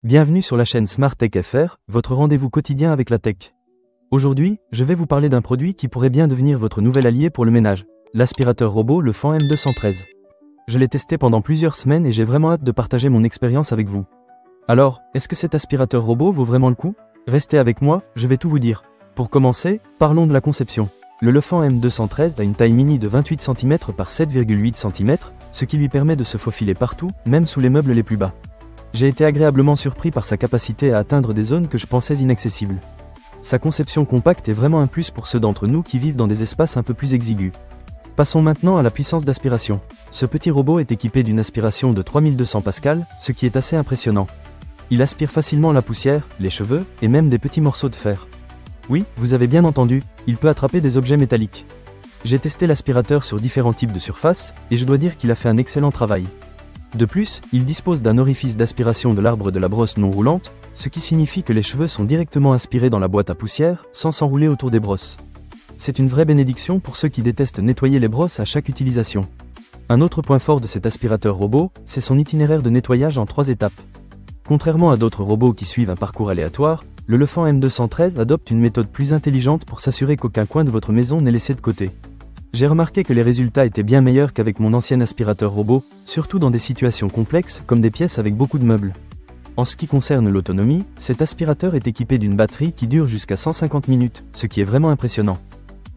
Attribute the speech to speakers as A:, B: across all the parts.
A: Bienvenue sur la chaîne Smart Tech FR, votre rendez-vous quotidien avec la tech. Aujourd'hui, je vais vous parler d'un produit qui pourrait bien devenir votre nouvel allié pour le ménage, l'aspirateur robot Lefant M213. Je l'ai testé pendant plusieurs semaines et j'ai vraiment hâte de partager mon expérience avec vous. Alors, est-ce que cet aspirateur robot vaut vraiment le coup? Restez avec moi, je vais tout vous dire. Pour commencer, parlons de la conception. Le Lefant M213 a une taille mini de 28 cm par 7,8 cm, ce qui lui permet de se faufiler partout, même sous les meubles les plus bas. J'ai été agréablement surpris par sa capacité à atteindre des zones que je pensais inaccessibles. Sa conception compacte est vraiment un plus pour ceux d'entre nous qui vivent dans des espaces un peu plus exigus. Passons maintenant à la puissance d'aspiration. Ce petit robot est équipé d'une aspiration de 3200 pascal, ce qui est assez impressionnant. Il aspire facilement la poussière, les cheveux, et même des petits morceaux de fer. Oui, vous avez bien entendu, il peut attraper des objets métalliques. J'ai testé l'aspirateur sur différents types de surfaces, et je dois dire qu'il a fait un excellent travail. De plus, il dispose d'un orifice d'aspiration de l'arbre de la brosse non roulante, ce qui signifie que les cheveux sont directement aspirés dans la boîte à poussière, sans s'enrouler autour des brosses. C'est une vraie bénédiction pour ceux qui détestent nettoyer les brosses à chaque utilisation. Un autre point fort de cet aspirateur robot, c'est son itinéraire de nettoyage en 3 étapes. Contrairement à d'autres robots qui suivent un parcours aléatoire, le Lefant M213 adopte une méthode plus intelligente pour s'assurer qu'aucun coin de votre maison n'est laissé de côté. J'ai remarqué que les résultats étaient bien meilleurs qu'avec mon ancien aspirateur robot, surtout dans des situations complexes comme des pièces avec beaucoup de meubles. En ce qui concerne l'autonomie, cet aspirateur est équipé d'une batterie qui dure jusqu'à 150 minutes, ce qui est vraiment impressionnant.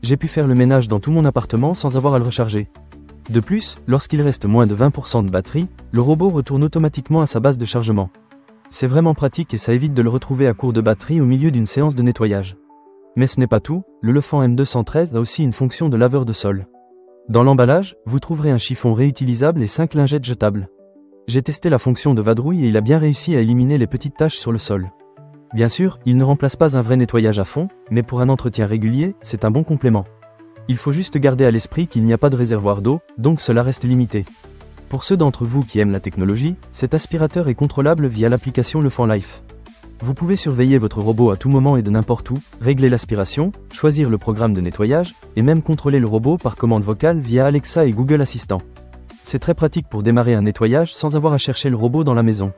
A: J'ai pu faire le ménage dans tout mon appartement sans avoir à le recharger. De plus, lorsqu'il reste moins de 20% de batterie, le robot retourne automatiquement à sa base de chargement. C'est vraiment pratique et ça évite de le retrouver à court de batterie au milieu d'une séance de nettoyage. Mais ce n'est pas tout, le Lefant M213 a aussi une fonction de laveur de sol. Dans l'emballage, vous trouverez un chiffon réutilisable et 5 lingettes jetables. J'ai testé la fonction de vadrouille et il a bien réussi à éliminer les petites taches sur le sol. Bien sûr, il ne remplace pas un vrai nettoyage à fond, mais pour un entretien régulier, c'est un bon complément. Il faut juste garder à l'esprit qu'il n'y a pas de réservoir d'eau, donc cela reste limité. Pour ceux d'entre vous qui aiment la technologie, cet aspirateur est contrôlable via l'application Lefant Life. Vous pouvez surveiller votre robot à tout moment et de n'importe où, régler l'aspiration, choisir le programme de nettoyage, et même contrôler le robot par commande vocale via Alexa et Google Assistant. C'est très pratique pour démarrer un nettoyage sans avoir à chercher le robot dans la maison.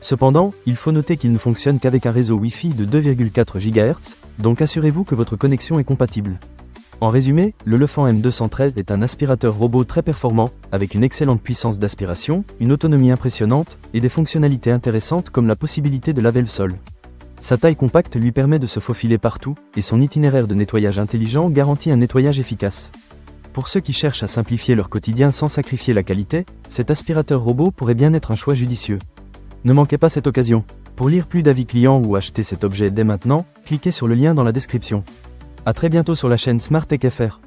A: Cependant, il faut noter qu'il ne fonctionne qu'avec un réseau Wi-Fi de 2,4 GHz, donc assurez-vous que votre connexion est compatible. En résumé, le Lefant M213 est un aspirateur robot très performant, avec une excellente puissance d'aspiration, une autonomie impressionnante, et des fonctionnalités intéressantes comme la possibilité de laver le sol. Sa taille compacte lui permet de se faufiler partout, et son itinéraire de nettoyage intelligent garantit un nettoyage efficace. Pour ceux qui cherchent à simplifier leur quotidien sans sacrifier la qualité, cet aspirateur robot pourrait bien être un choix judicieux. Ne manquez pas cette occasion. Pour lire plus d'avis clients ou acheter cet objet dès maintenant, cliquez sur le lien dans la description. À très bientôt sur la chaîne Smart Tech FR.